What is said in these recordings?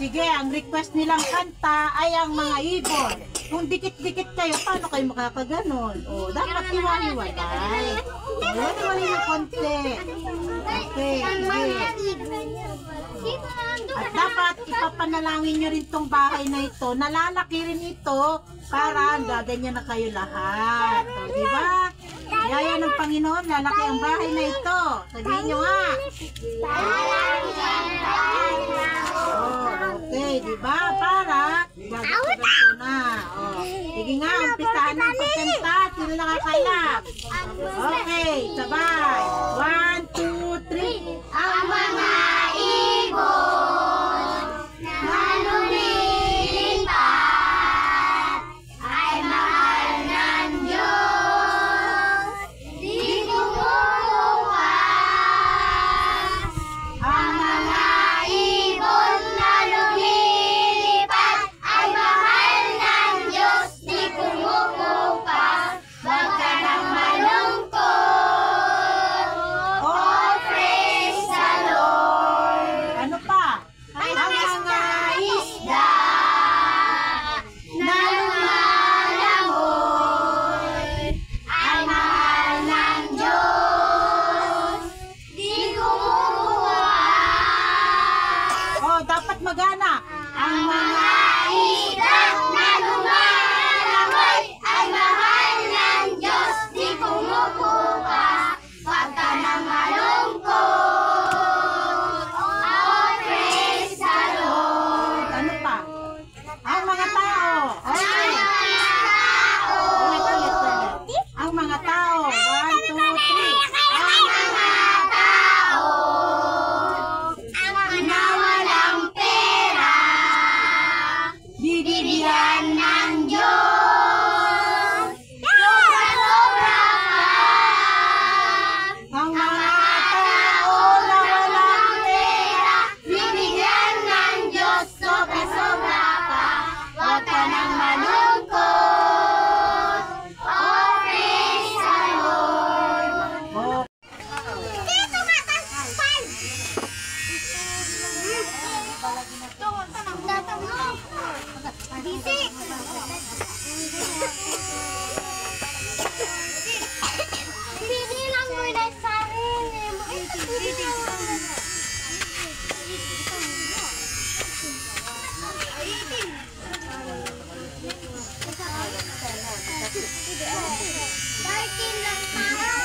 sige, ang request nilang kanta ay ang mga ibon. Kung dikit-dikit kayo, paano kayo makakaganon? O, dapat hiwa-hiwalay. Hiwa-hiwalay ng konti. Okay, sige. At dapat ipapanalangin nyo rin tong bahay na ito. Nalalaki rin ito para gaganyan na kayo lahat. O, diba? Yaya ng Panginoon, lalaki ang bahay na ito. Sabihin nyo nga. Okay, diba? Para gagawin na. Sige nga, umpisahan ng pagkanta. Sino nakakailap? Okay, sabay. 1, 2, 3. Ang mga ibon na lumilipad ay mahal ng Diyos. Di kumukuha. Ang mga ibon na lumilipad ay mahal ng Diyos. Di kumukuha. Wag ka nang malungkot. Oh, praise the Lord. Ano pa? Ang mga isda na lumalangoy ay mahal ng Diyos. Di kumukuha. Oh, dapat magana. Ang mga isda na lumalangoy ay mahal ng Diyos. Di kumukuha. Wag ka nang malungkot. Oh, praise the Lord. Ano pa? Ang mga tao. Okay. Ulit. Ang mga tao. 1, 2, 3. Ang mga tao na walang pera, bibigyan ng Diyos. Sobra-sobra pa. Ang mga tao na walang pera, bibigyan ng Diyos. Sobra-sobra pa. Huwag ka nang malungkot. Oh, praise the Lord. Oh. Dito ka, taspal! Bisik! Bibilang mo na sa akin. Darkin lang para.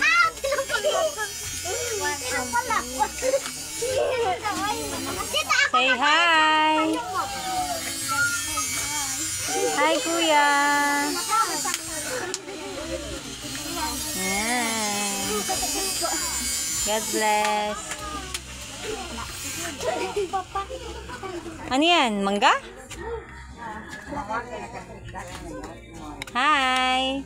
Ah! Say hi! Hi, Kuya! Yan. God bless! Ano yan? Mangga? Hi!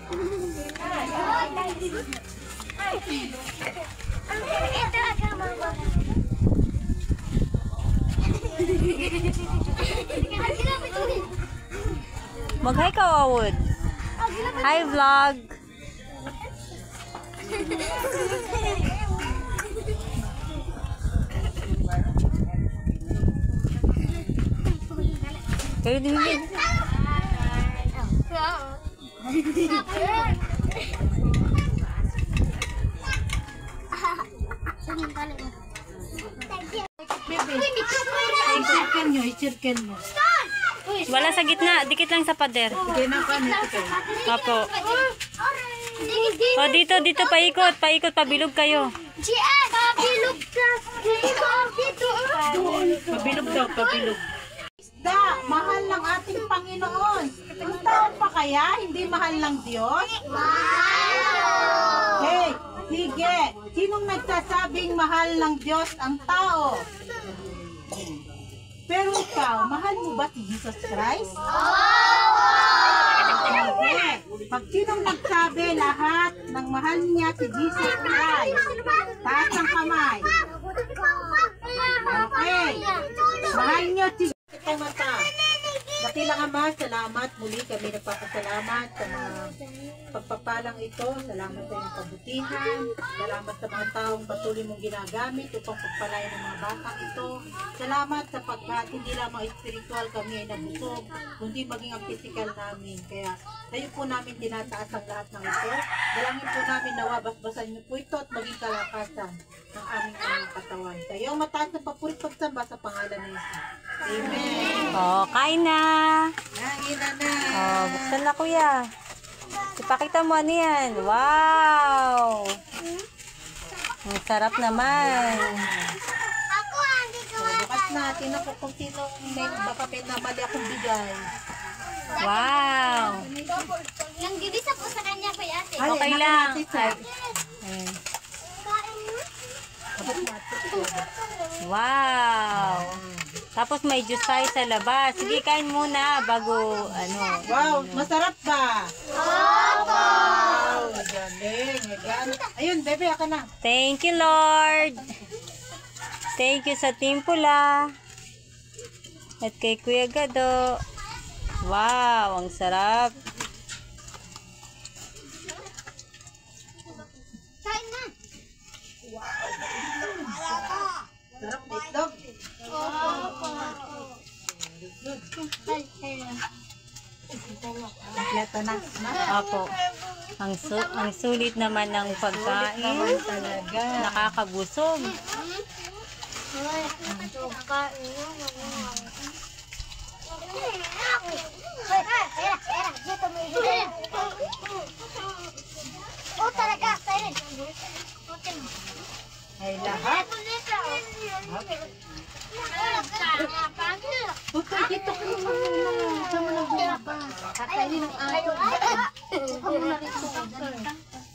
Ito agak mama. Mag-hi ka, Wawud! Hi, vlog! Kayo din din. I-circle nyo. Wala sa gitna, dikit lang sa pader. Hindi na ka nito. Opo. O dito, paikot, pabilog kayo. Gian, pabilog ka. Dito. Pabilog daw, pabilog. Isda, mahal ng ating Panginoon. Ang tao pa kaya, hindi mahal ng Diyos? Hey, sige. Sinong nagsasabing mahal ng Diyos ang tao? Pero ikaw, mahal mo ba si Jesus Christ? Okay. Pag sinong nagsabi lahat ng mahal niya si Jesus Christ, taas ang kamay. Okay. Mahal niyo si mata. Dakilang Ama, salamat. Muli kami nagpapasalamat sa mga pagpapalang ito. Salamat sa iyong kabutihan. Salamat sa mga taong patuloy mong ginagamit upang pagpalain ng mga bata ito. Salamat sapagkat hindi lamang spiritual kami ay nabusog, kundi maging ang physical namin. Kaya tayo po namin tinataas ang lahat ng ito. Dalangin po namin nawa basbasan niyo po ito at maging kalakasan ng aming mga katawan. Sa iyo mataas na papurit pagsamba sa pangalan ni Jesus. Amen. Oh, kain na. Nangina na. Oh, buksan na kuya. Ipakita mo ano yan. Wow! Ang sarap naman. Ako hindi ko Bukas na, tinan ko kung sino may baka pinamali akong bigay. Wow! Yung gibisa po sa kanya po ate. Ay, Okay anak lang. natin, sir. Ayan. Kain mo? Abot natin. Wow! Tapos may juice tayo sa labas. Sige, kain muna bago ano. Wow, masarap ba? Wow, galing. Ayun, bebe, ako na. Thank you, Lord. Thank you sa Team Pula. At kay Kuya Gado. Wow, ang sarap. Kain na. Sarap na itlog. Kompleto na. Apo. Ang sulit naman ng pagkain. Naman talaga. Nakakabusog. Oh, talaga. Siren. Ay, lahat. Tutoy, dito ka naman muna. Saan mo lang bumaba? Kakainin ng aso. Upo mo na rito.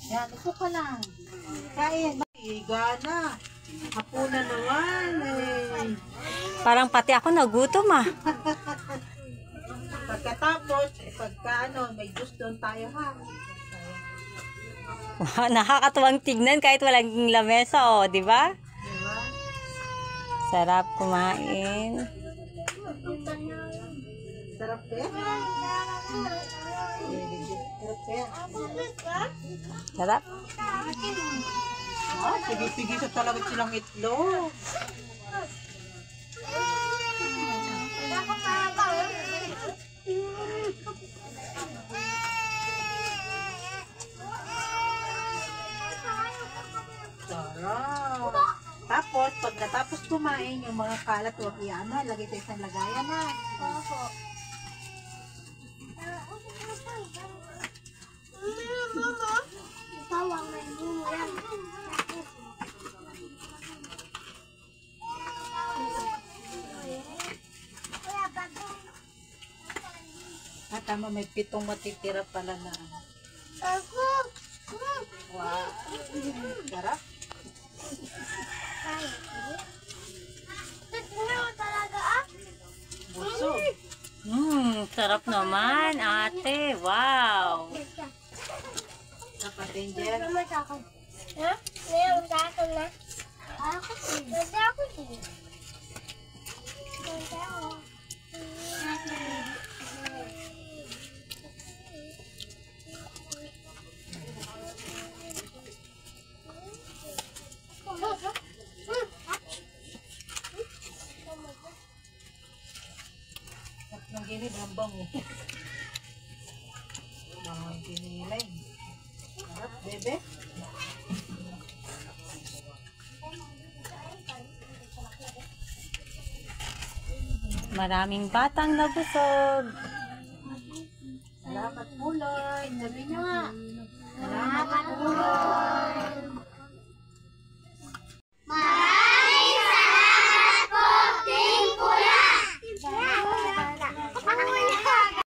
Yan, upo ka lang. Kain. Iga na. Hapunan naman. Eh. Parang pati ako nagutom ah. Pagkatapos, pagka ano, may juice doon tayo ha. Wow, nakakatuwang tignan kahit walang lamesa oh, di ba? Diba? Sarap kumain. Sarap eh. Sarap eh. Sarap. Ah, sige-sige sa talaga silang itlog. Sarap. Tapos, pag natapos kumain, yung mga kalat, huwag iyan na. Lagay sa isang lagayan na. At tama, may 7 matitira pala na. Wow. Sarap. Busog. Sarap naman, ate. Wow. Dapat Angel. Ha? Meron sa akin na. Ako din. Ganda ako din. Ganda ako. Tatlong gilid, hambang eh. Mga ginilay. Sarap, bebe. Maraming batang nabusog. Salamat po, Lord. Sabi niyo nga. Salamat po, Lord.